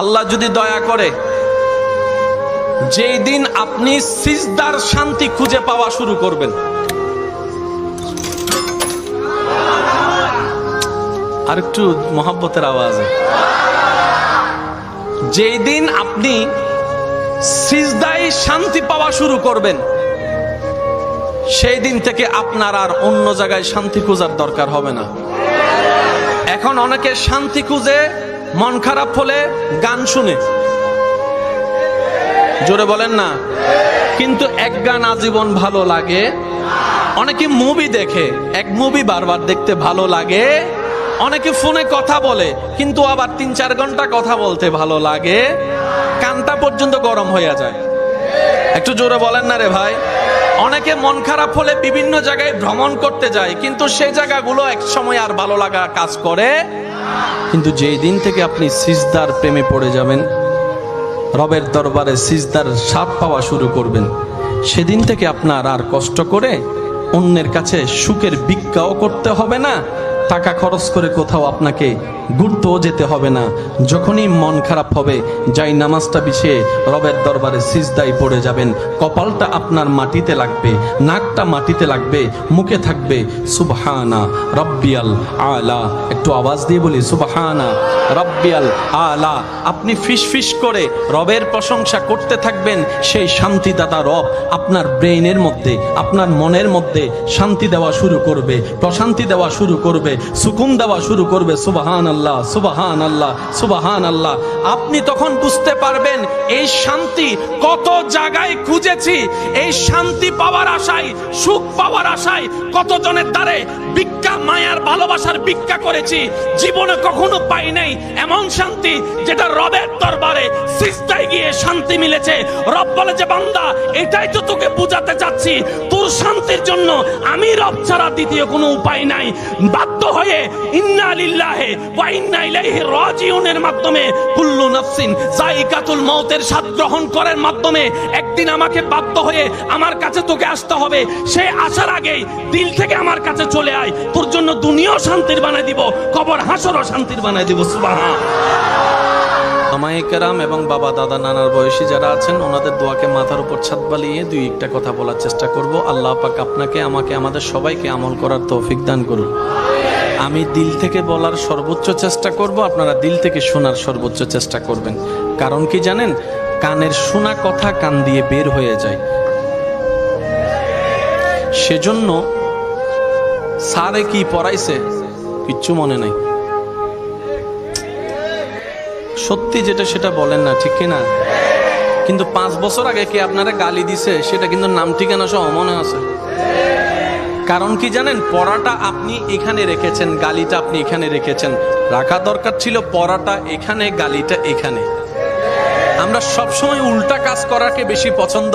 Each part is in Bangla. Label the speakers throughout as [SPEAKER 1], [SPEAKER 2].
[SPEAKER 1] আল্লাহ যদি দয়া করে যেই দিন আপনি সিজদার শান্তি খুঁজে পাওয়া শুরু করবেন, আর একটু মোহাব্বতের আওয়াজে, যেই দিন আপনি সিজদায় শান্তি পাওয়া শুরু করবেন, সেই দিন থেকে আপনার আর অন্য জায়গায় শান্তি খোঁজার দরকার হবে না। এখন অনেকে শান্তি খুঁজে মন খারাপ হলে গান শুনে, জোরে বলেন না, কিন্তু এক গান আজীবন ভালো লাগে। অনেকে মুভি দেখে, এক মুভি বারবার দেখতে ভালো লাগে। অনেকে ফোনে কথা বলে, কিন্তু আবার 3-4 ঘন্টা কথা বলতে ভালো লাগে, কানটা পর্যন্ত গরম হয়ে যায়। একটু জোরে বলেন না রে ভাই। অনেকে মন খারাপ হলে বিভিন্ন জায়গায় ভ্রমণ করতে যায়, কিন্তু সেই জায়গাগুলো এক সময় আর ভালো লাগা কাজ করে। কিন্তু যেই দিন থেকে আপনি সিজদার প্রেমে পড়ে যাবেন, রবের দরবারে সিজদার স্বাদ পাওয়া শুরু করবেন, সেদিন থেকে আপনার আর কষ্ট করে অন্যের কাছে সুখের ভিক্ষাও করতে হবে না, টাকা খরচ করে কোথাও আপনাকে ঘুরতেও যেতে হবে না। যখনই মন খারাপ হবে, যাই নামাজটা বিছিয়ে রবের দরবারে সিজদায় পড়ে যাবেন, কপালটা আপনার মাটিতে লাগবে, নাকটা মাটিতে লাগবে, মুখে থাকবে সুবহানা রব্বিয়াল আলা। একটু আওয়াজ দিয়ে বলি সুবহানা রব্বিয়াল আলা। আপনি ফিসফিস করে রবের প্রশংসা করতে থাকবেন, সেই শান্তিদাতা রব আপনার ব্রেইনের মধ্যে, আপনার মনের মধ্যে শান্তি দেওয়া শুরু করবে, প্রশান্তি দেওয়া শুরু করবে, সুকুন দেওয়া শুরু করবে। সুবহানাল্লাহ, সুবহানাল্লাহ, সুবহানাল্লাহ। আপনি তখন বুঝতে পারবেন এই শান্তি কত জায়গায় খুঁজেছি, এই শান্তি পাওয়ার আশায়, সুখ পাওয়ার আশায় কতজনের দ্বারে ভিক্ষা, মায়ার ভালোবাসার ভিক্ষা করেছি, জীবনে কখনো পাই নাই এমন শান্তি যেটা রবের দরবারে সিজদায় গিয়ে শান্তি মিলেছে। রব বলে যে বান্দা, এটাই তো তোকে বুঝাতে যাচ্ছি, তোর শান্তির জন্য আমি রব ছাড়া দ্বিতীয় কোনো উপায় নাই। বাধ্য হয়ে ইন্না লিল্লাহি ওয়া ইন্না ইলাইহি রাজিউনের মাধ্যমে, কুল্লু নাফসিন যায়িকাতুল মউতের স্বাদ গ্রহণ করার মাধ্যমে একদিন আমাকে বাধ্য হয়ে আমার কাছে তোকে আসতে হবে। সে আসার আগেই দিল থেকে আমার কাছে চলে আয়, তোর জন্য দুনিয়াও শান্তির বানাই দিব, কবর হাসরও শান্তির বানাই দিব। সুবহানাল্লাহ। আমায়ে কেরাম এবং বাবা দাদা নানার বয়সী যারা আছেন, ওনাদের দোয়াকে মাথার উপর ছাদ বালিয়ে দুই একটা কথা বলার চেষ্টা করব। আল্লাহ পাক আপনাকে, আমাকে, আমাদের সবাইকে আমল করার তৌফিক দান করুন। আমি দিল থেকে বলার সর্বোচ্চ চেষ্টা করব, আপনারা দিল থেকে শোনার সর্বোচ্চ চেষ্টা করবেন। কারণ কি জানেন, কানের শোনা কথা কান দিয়ে বের হয়ে যায়। সেজন্য স্যারে কি পড়াইছে কিচ্ছু মনে নাই, সত্যি যেটা সেটা বলেন না, ঠিক কিনা? কিন্তু 5 বছর আগে কে আপনারা গালি দিছে সেটা কিন্তু নাম ঠিকানা সহ মনে আছে। কারণ কি জানেন, পড়াটা আপনি এখানে রেখেছেন, গালিটা আপনি এখানে রেখেছেন। রাখা দরকার ছিল পড়াটা এখানে, গালিটা এখানে। আমরা সবসময় উল্টা কাজ করাকে বেশি পছন্দ।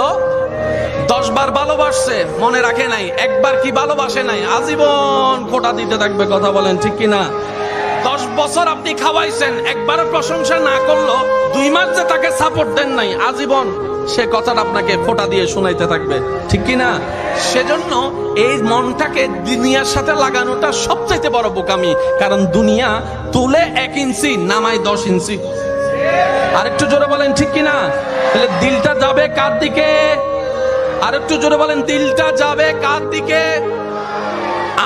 [SPEAKER 1] 10 বার ভালোবাসছে, মনে রাখে নাই, একবার কি ভালোবাসে নাই, আজীবন খোঁটা দিতে থাকবে। কথা বলেন ঠিক কিনা? 10 বছর আপনি খাওয়াইছেন, একবারও প্রশংসা না করলো, 2 মাস যে তাকে সাপোর্ট দেন নাই, আজীবন সে কথাটা আপনাকে খোঁটা দিয়ে শোনাইতে থাকবে, ঠিক কিনা? সেজন্য এই মনটাকে দুনিয়ার সাথে লাগানোটা সবচাইতে বড় বোকামি। কারণ দুনিয়া তুলে 1 ইঞ্চি, নামায় 10 ইঞ্চি। আর একটু জোরে বলেন ঠিক কিনা? তাহলে দিলটা যাবে কার দিকে? আর একটু জোরে বলেন, দিলটা যাবে কার দিকে?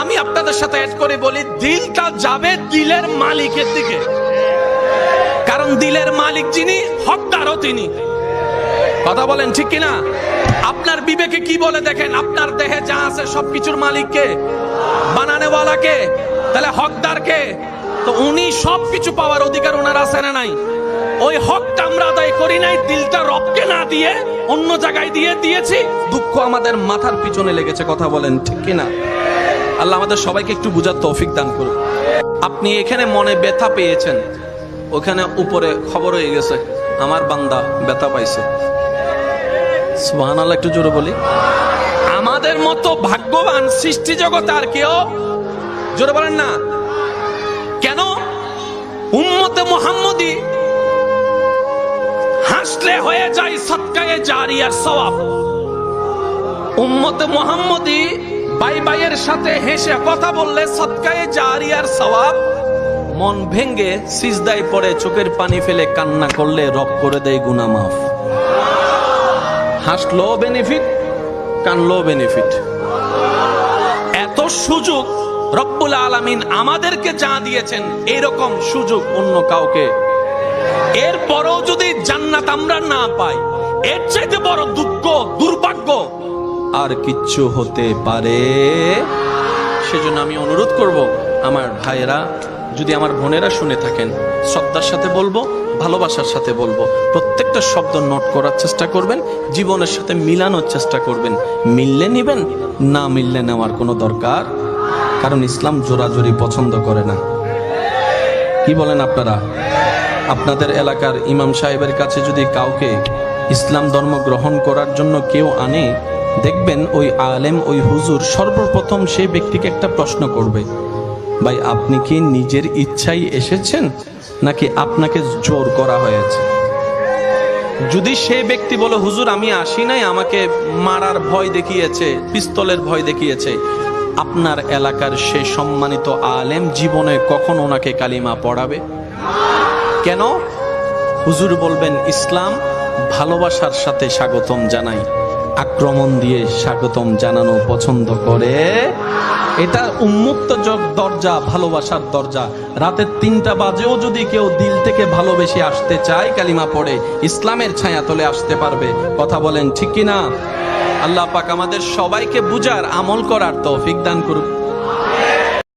[SPEAKER 1] আমি আপনাদের সাথে অ্যাড করে বলি, দিলটা যাবে দিলের মালিকের দিকে। কারণ দিলের মালিক যিনি, হকদারও তিনি। কথা বলেন ঠিক কিনা? আপনার বিবেকে কি বলে দেখেন, আপনার দেহে যা আছে সবকিছুর মালিক কে? বানানেওয়ালা কে? তাহলে হকদার কে? তো উনি সবকিছু পাওয়ার অধিকার ওনার আছে না নাই? ওই হকটা আমরা আদায় করি নাই, দিলটা রবকে না দিয়ে অন্য জায়গায় দিয়ে দিয়েছি। দুঃখ আমাদের মাথার পিছনে লেগেছে। কথা বলেন ঠিক কিনা? আল্লাহ আমাদের সবাইকে একটু বুঝার তৌফিক দান করুন। আপনি এখানে মনে ব্যথা পেয়েছেন, ওখানে উপরে খবর হয়ে গেছে আমার বান্দা ব্যথা পাইছে। সুবহানাল্লাহ, একটু জোরে বলি। আমাদের মতো ভাগ্যবান সৃষ্টি জগতে আর কেউ, জোরে বলেন না কেন? উম্মতে মুহাম্মদী হাসলে হয়ে যায় সদকায়ে জারিয়ার সওয়াব। উম্মতে মুহাম্মদী ভাই ভাইয়ের সাথে হেসে কথা বললে সদকায়ে জারিয়ার সওয়াব। মন ভেঙ্গে সিজদায় পড়ে চোখের পানি ফেলে কান্না করলে রব করে দেয় গুনাহ মাফ। হাসলো বেনিফিট, কানলো বেনিফিট। এত সুযোগ রব্বুল আলামিন আমাদেরকে যা দিয়েছেন, এরকম সুযোগ অন্য কাউকে। এরপরও যদি জান্নাত আমরা না পাই, এর চাইতে বড় দুঃখ, দুর্ভাগ্য আর কিচ্ছু হতে পারে। সেজন্য আমি অনুরোধ করব, আমার ভাইয়েরা, যদি আমার বোনেরা শুনে থাকেন, শ্রদ্ধার সাথে বলবো, ভালোবাসার সাথে বলবো, প্রত্যেকটা শব্দ নোট করার চেষ্টা করবেন, জীবনের সাথে মিলানোর চেষ্টা করবেন। মিললে নিবেন, না মিললে নেওয়ার কোনো দরকার, কারণ ইসলাম জোরাজুরি পছন্দ করে না। কি বলেন আপনারা? আপনাদের এলাকার ইমাম সাহেবের কাছে যদি কাউকে ইসলাম ধর্ম গ্রহণ করার জন্য কেউ আনে, দেখবেন ওই আলেম, ওই হুজুর সর্বপ্রথম সেই ব্যক্তিকে একটা প্রশ্ন করবে, ভাই আপনি কি নিজের ইচ্ছাই এসেছেন নাকি আপনাকে জোর করা হয়েছে? যদি সেই ব্যক্তি বলে হুজুর আমি আসি নাই, আমাকে মারার ভয় দেখিয়েছে, পিস্তলের ভয় দেখিয়েছে, আপনার এলাকার সেই সম্মানিত আলেম জীবনে কখন ওনাকে কালিমা পড়াবে? কেন? হুজুর বলবেন ইসলাম ভালোবাসার সাথে স্বাগতম জানাই, আক্রমণ দিয়ে স্বাগতম জানানো পছন্দ করে। এটা উন্মুক্ত দরজা, ভালোবাসার দরজা। রাতের 3টা বাজেও যদি কেউ দিল থেকে ভালোবেসে আসতে চায়, কালিমা পড়ে ইসলামের ছায়া তলে আসতে পারবে। কথা বলেন ঠিক কিনা? আল্লাহ পাক আমাদের সবাইকে বুঝার, আমল করার তৌফিক দান করুক।